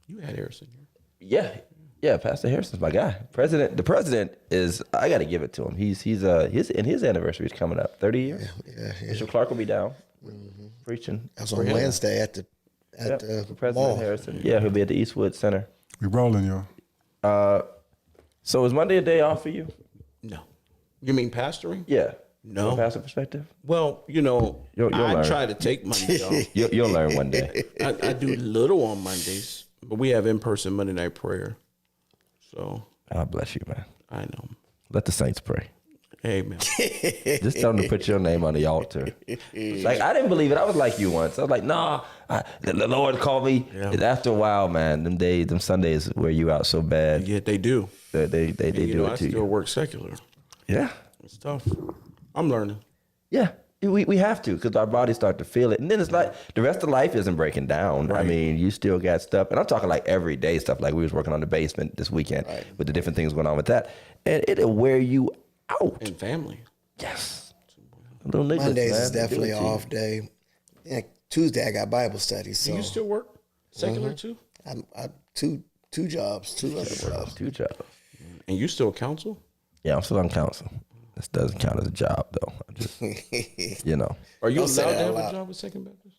You had Harrison here. Yeah, Pastor Harrison's my guy. The president is. I got to give it to him. His anniversary is coming up. 30 years. Yeah. Bishop Clark will be down preaching. I was on Wednesday at the President mall. Harrison. Yeah, he'll be at the Eastwood Center. We rolling, yo. So is Monday a day off for you? No. You mean pastoring? Yeah. No. From a pastor perspective. Well, You'll I learn. try to take Monday off. You'll learn one day. I do little on Mondays, but we have in-person Monday night prayer. So God bless you, man. I know. Let the saints pray. Amen. Just tell them to put your name on the altar. Like, I didn't believe it. I was like you once. I was like, nah, the Lord called me. Yeah. And after a while, man, them Sundays wear you out so bad. Yeah, they do. They do I it to still you. work secular. Yeah. It's tough. I'm learning. Yeah. We have to, because our bodies start to feel it. And then it's like the rest of life isn't breaking down. Right. I mean, you still got stuff. And I'm talking like everyday stuff. Like we was working on the basement this weekend with the different things going on with that. And it'll wear you out. And family. Yes. Little niggas, Mondays man, is they do definitely it an to you. off day. Yeah, Tuesday I got Bible study. So Do you still work secular too? I two jobs, two other jobs. 2 jobs. And you still counsel? Yeah, I'm still on council. This doesn't count as a job, though. I just, Are you Don't say allowed that to out have a loud. job with Second Baptist?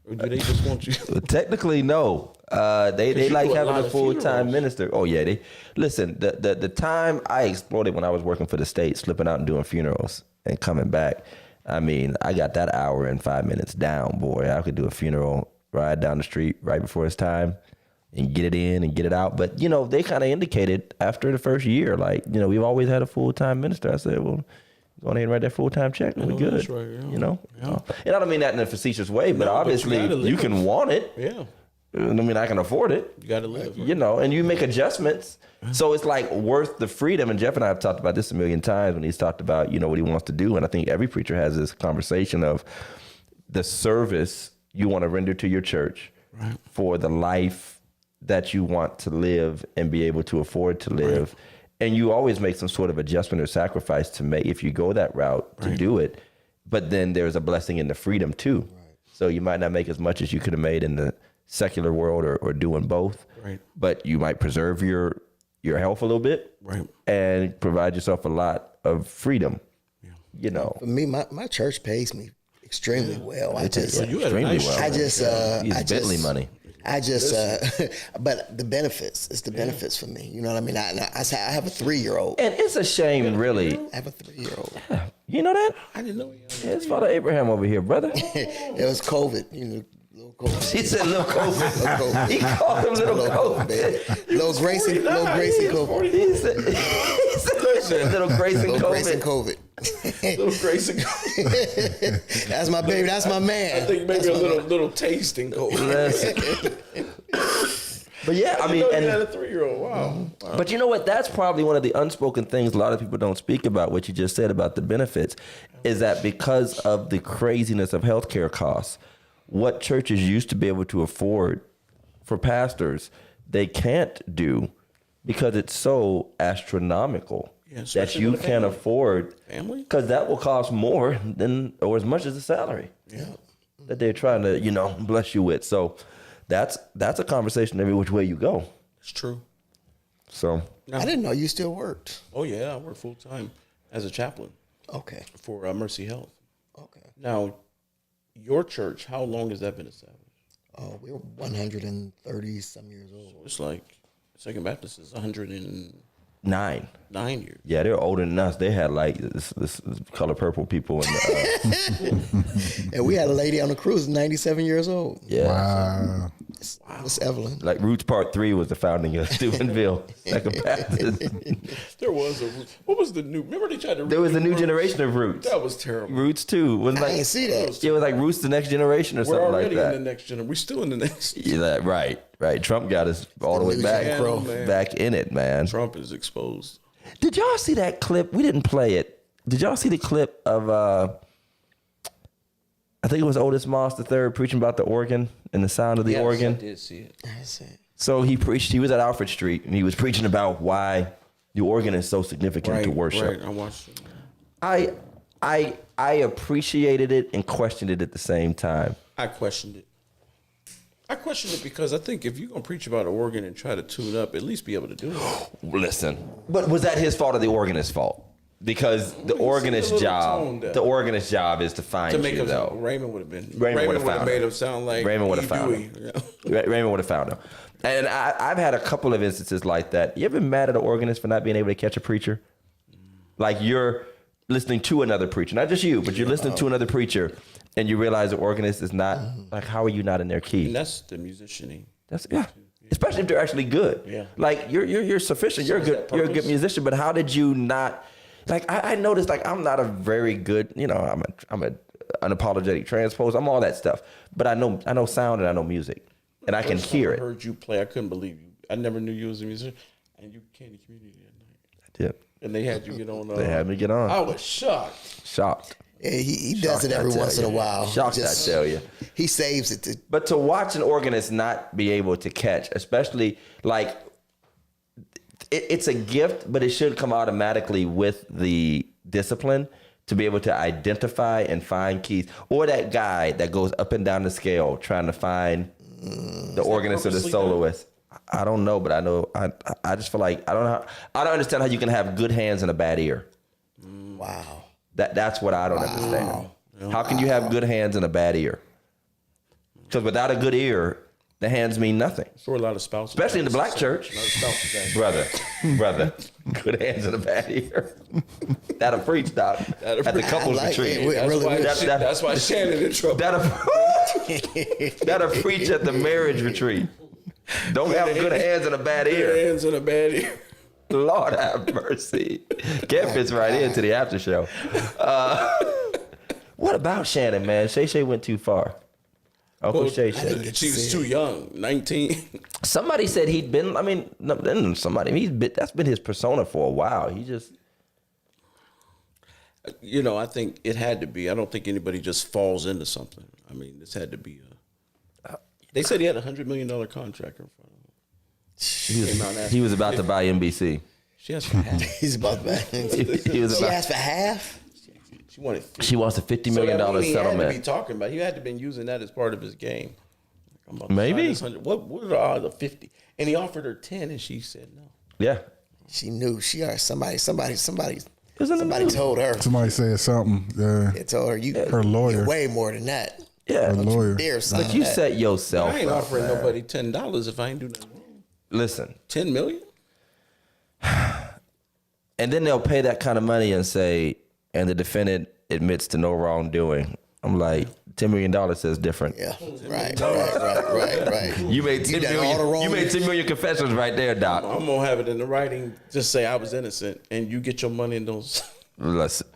Or do they just want you? Technically, no. They you like do a having lot a of full-time funerals. minister. Oh yeah, they listen. The time I exploited when I was working for the state, slipping out and doing funerals and coming back. I mean, I got that hour and 5 minutes down, boy. I could do a funeral, ride down the street right before it's time, and get it in and get it out. But they kind of indicated after the first year, like we've always had a full-time minister. I said, well, go ahead and write that full-time check and we good. that's right, yeah. And I don't mean that in a facetious way, but No, but you obviously gotta live. you can want it. Yeah. I mean, I can afford it. You got to live. And you make adjustments. So it's like worth the freedom. And Jeff and I have talked about this a million times when he's talked about, what he wants to do. And I think every preacher has this conversation of the service you want to render to your church for the life that you want to live and be able to afford to live. Right. And you always make some sort of adjustment or sacrifice to make, if you go that route, to do it. But then there's a blessing in the freedom too. Right. So you might not make as much as you could have made in the secular world or doing both, but you might preserve your health a little bit, and provide yourself a lot of freedom. For me, my church pays me extremely well. I just Bentley money. But the benefits, it's the benefits for me. You know what I mean? I have a 3-year-old. And it's a shame, really. I have a 3-year-old. Yeah. You know that? I didn't know. It's Father Abraham over here, brother. It was COVID, little COVID. He said little COVID. Little COVID. He called him little COVID. Man. Little Grace and COVID. He said little Grace and Little Grace and COVID. COVID. Little Grace and COVID. That's my baby. That's my man. I think maybe a little tasting COVID. Listen. But yeah, I mean, you and had a 3-year-old. Wow. But you know what? That's probably one of the unspoken things a lot of people don't speak about, what you just said about the benefits, is that because of the craziness of healthcare costs, what churches used to be able to afford for pastors, they can't do because it's so astronomical that you can't afford family, because that will cost more than or as much as the salary that they're trying to, bless you with. So that's a conversation every which way you go. It's true. So I didn't know you still worked. Oh yeah, I work full time as a chaplain. Okay. For Mercy Health. Okay. Now, your church, how long has that been established? Oh, we're 130 some years old. So it's like Second Baptist is 109 years. Yeah, they're older than us. They had like this color purple people in the And we had a lady on the cruise, 97 years old. yeah. Wow. Miss Evelyn. Like Roots Part 3 was the founding of Steubenville Second Baptist. There was what was the new? Remember they tried to. There was a new generation of Roots. That was terrible. Roots 2 was I like didn't see that. it was like Roots the Next Generation or We're something like already that. in the next generation. We're still in the next. Yeah, right. Trump got us all the way new back, Jim Crow. Man. back in it, man. Trump is exposed. Did y'all see that clip? We didn't play it. Did y'all see the clip of I think it was Otis Moss III preaching about the organ and the sound of the organ? I did see it. I see. So he preached. He was at Alfred Street and he was preaching about why the organ is so significant to worship. Right, I watched it. I appreciated it and questioned it at the same time. I questioned it. I question it because I think if you're gonna preach about an organ and try to tune up, at least be able to do it. Listen, but was that his fault or the organist's fault? Because the organist's job is to find To make you, him though. Raymond would have been. Raymond would have found made him. him sound like Raymond would have E. found Dewey, him. yeah. Raymond would have found him. And I've had a couple of instances like that. You ever mad at an organist for not being able to catch a preacher? Like you're listening to another preacher, not just you, but you're listening to another preacher, and you realize the organist is not like, how are you not in their key? And that's the musicianing. That's especially if they're actually good. Yeah. Like you're sufficient. You're a good musician, but how did you not? Like I noticed, like I'm not a very good, I'm a unapologetic transposer. I'm all that stuff, but I know sound and I know music, and I can hear I it. heard you play. I couldn't believe you. I never knew you was a musician, and you came to community that night. I did. And they had you get on. They had me get on. I was shocked. Shocked. Yeah, he does it Shocked, every I tell once in a you. while. Shocked, I tell you. He saves it to. But to watch an organist not be able to catch, especially like it's a gift, but it should come automatically with the discipline to be able to identify and find keys. Or that guy that goes up and down the scale trying to find the organist or the purposely soloist. I don't know, but I know I just feel like I don't understand how you can have good hands and a bad ear. Wow. That's what I don't understand. How can you have good hands and a bad ear? Because without a good ear, the hands mean nothing. For a lot of spouses, Especially in the black church. A lot of spouses. Brother, good hands and a bad ear. That'll preach, Doc. At the couples like retreat. it. That's why Shannon in trouble. That'll preach at the marriage retreat. Don't have good hands and a bad ear. Hands and a bad ear. Lord have mercy. Ken fits right into the after show. What about Shannon, man? Shay went too far. Uncle Shay. She was too young, 19. Somebody said he'd been. I mean, that's been his persona for a while. He just. I think it had to be. I don't think anybody just falls into something. I mean, this had to be. They said he had $100 million contract in front of him. He was about to buy NBC. She asked for half. He's about to. He was She about. asked for half. She wanted 50. She wants a $50 million He had to be settlement. talking about. He had to been using that as part of his game. I'm about to Maybe. sign this 100. What are the odds of 50? And he offered her 10, and she said no. Yeah. She knew. She already somebody was in the news. told her. Somebody said something. Yeah. It told her you. Her lawyer. You're way more than that. Yeah. Her lawyer. Dare sign But you that. set yourself I ain't up, offering man. nobody $10 if I ain't do nothing wrong. Listen. 10 million? And then they'll pay that kind of money and say, and the defendant admits to no wrongdoing. I'm like, $10 million says different. Yeah. Right. You made 10 done all the million. wrong- You made 10 million confessions right there, Doc. I'm going to have it in the writing. Just say I was innocent, and you get your money in those. Listen.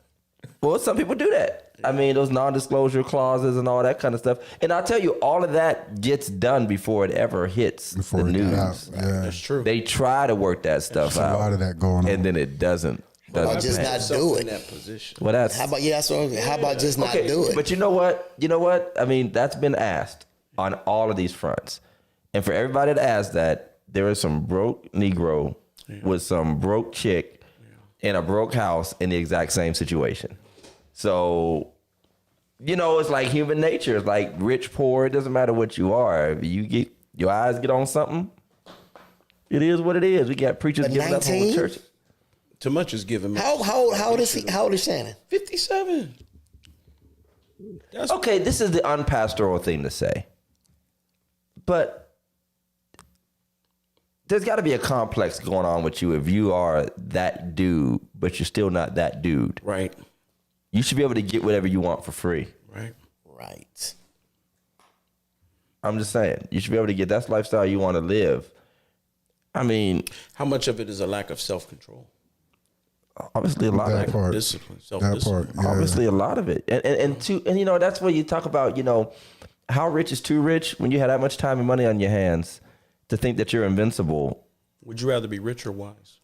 Well, some people do that. I mean, those non-disclosure clauses and all that kind of stuff. And I'll tell you, all of that gets done before it ever hits Before the it got news. out. Yeah. That's true. They try to work that stuff There's a out. lot of that going on. And then it doesn't. about just pan. not Yourself do in it? that position. Well, that's How about how about just not okay, do it? But you know what? I mean, that's been asked on all of these fronts. And for everybody to ask that, there is some broke Negro with some broke chick in a broke house in the exact same situation. So, it's like human nature. It's like rich, poor. It doesn't matter what you are. If you get your eyes get on something, it is what it is. We got preachers But giving up on 19? church. Too much is given. how old is he? How old is Shannon? 57. That's Okay, this is the unpastoral thing to say. But there's got to be a complex going on with you if you are that dude, but you're still not that dude. right. You should be able to get whatever you want for free. Right. Right. I'm just saying. You should be able to get that lifestyle you want to live. I mean, How much of it is a lack of self-control? obviously a lot of That it. part. Discipline, That self-discipline. part. Yeah. Obviously a lot of it. And that's where you talk about, how rich is too rich when you have that much time and money on your hands to think that you're invincible. Would you rather be rich or wise?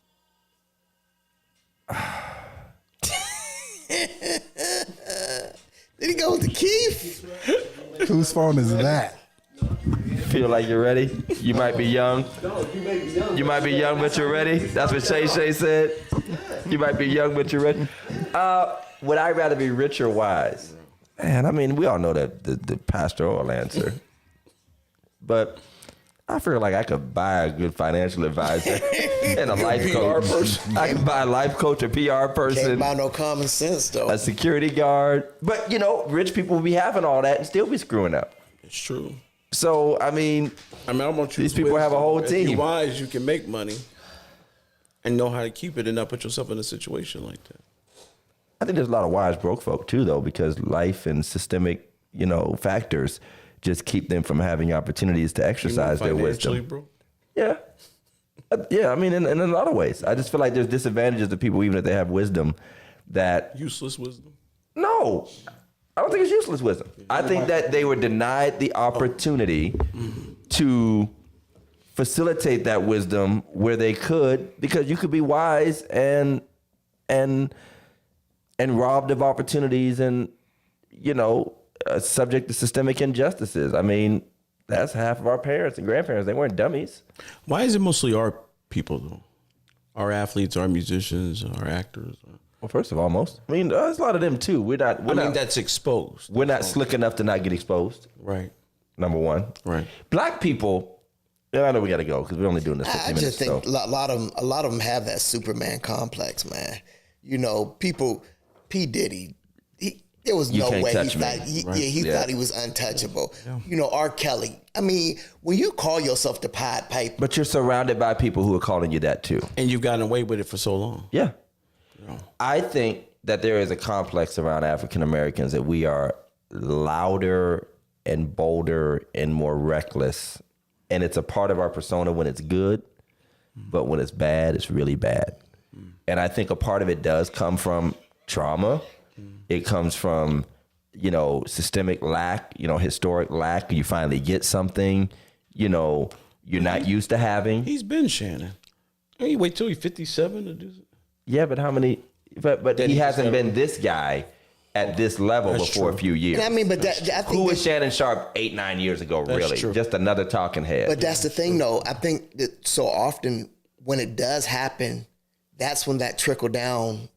Did he go with the Keith? Whose phone is that? Feel like you're ready? You might be young. You might be young, but you're ready. That's what Shay said. You might be young, but you're ready. Would I rather be rich or wise? Man, I mean, we all know that the pastoral answer. But I feel like I could buy a good financial advisor and a life coach. I could buy a life coach, a PR person. Can't buy no common sense though. A security guard. But, rich people will be having all that and still be screwing up. It's true. So, I mean, I want you. These people have a whole If team. you're wise, you can make money and know how to keep it and not put yourself in a situation like that. I think there's a lot of wise broke folk too, though, because life and systemic, factors just keep them from having opportunities to exercise their Financially, wisdom. bro. Yeah. Yeah, I mean, in a lot of ways. I just feel like there's disadvantages to people, even if they have wisdom, that... Useless wisdom. No, I don't think it's useless wisdom. I think that they were denied the opportunity to facilitate that wisdom where they could, because you could be wise and robbed of opportunities and, subject to systemic injustices. I mean, that's half of our parents and grandparents. They weren't dummies. Why is it mostly our people, though? Our athletes, our musicians, our actors. Well, first of all, there's a lot of them too. We're not. That's exposed. We're not slick enough to not get exposed. Right. Number one. Right. Black people. I know we got to go because we're only doing this 15 I minutes. just think a lot of them have that Superman complex, man. People, P. Diddy, there was You no can't way touch he me. thought he, Right. he thought he was untouchable. R. Kelly. I mean, when you call yourself the Pied Piper, But you're surrounded by people who are calling you that too. And you've gotten away with it for so long. Yeah. I think that there is a complex around African Americans that we are louder and bolder and more reckless. And it's a part of our persona when it's good, but when it's bad, it's really bad. And I think a part of it does come from trauma. It comes from, systemic lack, historic lack. You finally get something, you're not used to having. He's been Shannon. Hey, you wait till he's 57 to do it. Yeah, but how many? But he hasn't been this guy at this level That's before true. a few years. I mean, but I think Who was Shannon Sharp 8-9 years ago? Really, true. just another talking head. But that's the thing, though. I think that so often when it does happen, that's when that trickle down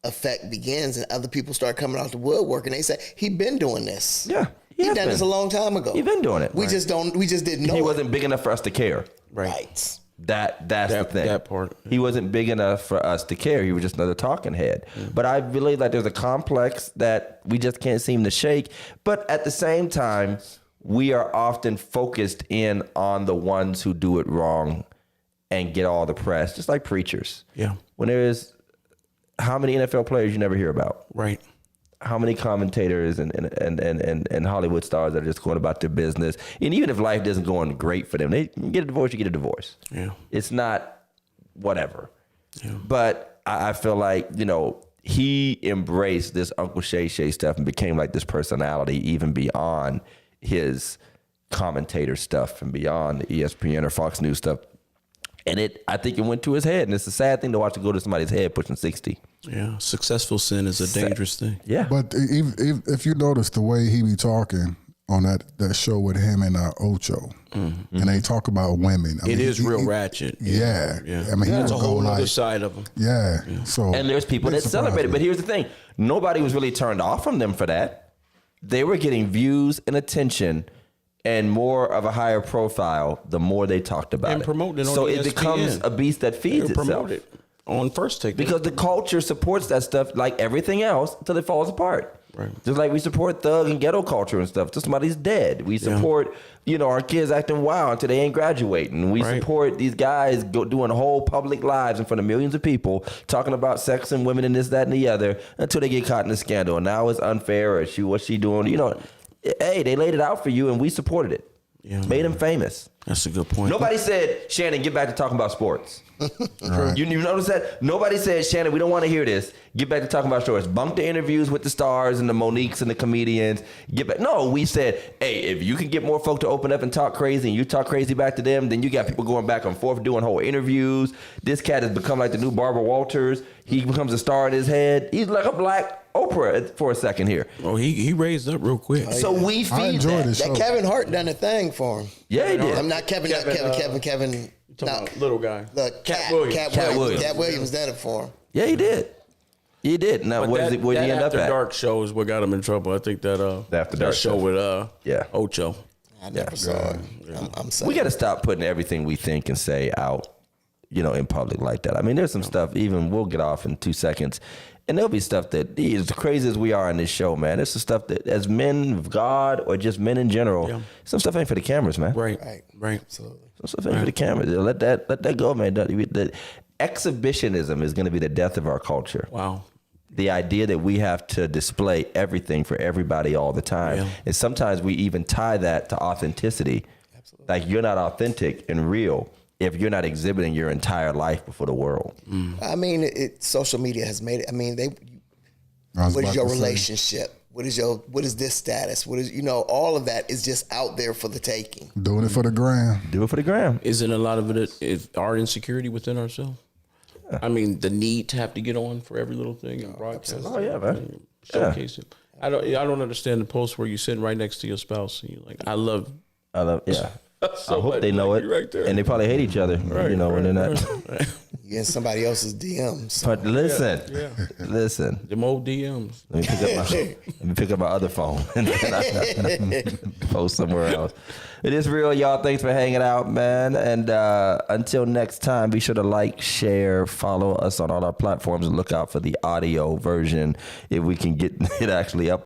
effect begins, and other people start coming out the woodwork, and they say he been doing this. Yeah, he has done this been. a long time ago. He been doing it. We just didn't know. He wasn't big enough for us to care. right. That's the thing. that part. He wasn't big enough for us to care. He was just another talking head. But I believe that there's a complex that we just can't seem to shake. But at the same time, we are often focused in on the ones who do it wrong and get all the press, just like preachers. Yeah. When there's how many NFL players you never hear about? Right. How many commentators and Hollywood stars that are just going about their business? And even if life doesn't go on great for them, they get a divorce, you get a divorce. Yeah. It's not whatever. Yeah. But I feel like, he embraced this Uncle Shay Shay stuff and became like this personality even beyond his commentator stuff and beyond the ESPN or Fox News stuff. And I think it went to his head. And it's a sad thing to watch it go to somebody's head pushing 60. Yeah. Successful sin is a dangerous thing. Yeah. But if you notice the way he be talking on that show with him and Ocho, and they talk about women. I It mean, is real ratchet. Yeah. Yeah. I mean, he That's a would go whole other like, side of him. yeah. So And there's people that celebrate it. But here's the thing. Nobody was really turned off from them for that. They were getting views and attention and more of a higher profile the more they talked about And it. promoted it on So it ESPN. becomes a beast that feeds They itself. promote it on First Take. Because the culture supports that stuff like everything else until it falls apart. Right. Just like we support thug and ghetto culture and stuff till somebody's dead. We support, our kids acting wild until they ain't graduating. We Right. support these guys doing whole public lives in front of millions of people, talking about sex and women and this, that, and the other until they get caught in a scandal. And now it's unfair or what's she doing? Hey, they laid it out for you and we supported it. Yeah, Made him famous. That's a good point. Nobody said, Shannon, get back to talking about sports. Right. You notice that? Nobody said, Shannon, we don't want to hear this. Get back to talking about sports. Bunk the interviews with the stars and the Moniques and the comedians. Get back. No, we said, hey, if you can get more folk to open up and talk crazy and you talk crazy back to them, then you got people going back and forth doing whole interviews. This cat has become like the new Barbara Walters. He becomes a star in his head. He's like a black Oprah for a second here. Oh, he raised up real quick. So we I feed enjoyed that. this That show. Kevin Hart done a thing for him. Yeah, he did. I'm not Kevin. Talking No, about little guy. the Cat Williams. Cat Williams. Cat Williams done it for him. Yeah, he did. He did. Now, But where did he end up After at? Dark show is what got him in trouble. I think that After Dark show show. with Yeah. Ocho. I never saw it. I'm saying We got to stop putting everything we think and say out, in public like that. I mean, there's some stuff, even we'll get off in 2 seconds, and there'll be stuff that, as crazy as we are on this show, man, there's some stuff that as men of God or just men in general, some stuff ain't for the cameras, man. Right. absolutely. Some stuff ain't for the cameras. Let that go, man. The exhibitionism is going to be the death of our culture. Wow. The idea that we have to display everything for everybody all the time. Yeah. And sometimes we even tie that to authenticity. Absolutely. Like you're not authentic and real if you're not exhibiting your entire life before the world. I mean, social media has made it. I mean, I was what is about your to say, relationship? What is this status? What is, all of that is just out there for the taking. doing it for the gram. Do it for the gram. Isn't a lot of it is our insecurity within ourselves? I mean, the need to have to get on for every little thing and broadcast. Oh, yeah, man. and Showcase it. I don't understand the post where you're sitting right next to your spouse and you're like, I love Yeah. so I hope much, they know like, it. you're right there. And they probably hate each other, when they're not. You in somebody else's DMs. But listen. Them old DMs. Let me pick up my other phone and post somewhere else. It is real, y'all. Thanks for hanging out, man. And until next time, be sure to like, share, follow us on all our platforms, and look out for the audio version if we can get it actually up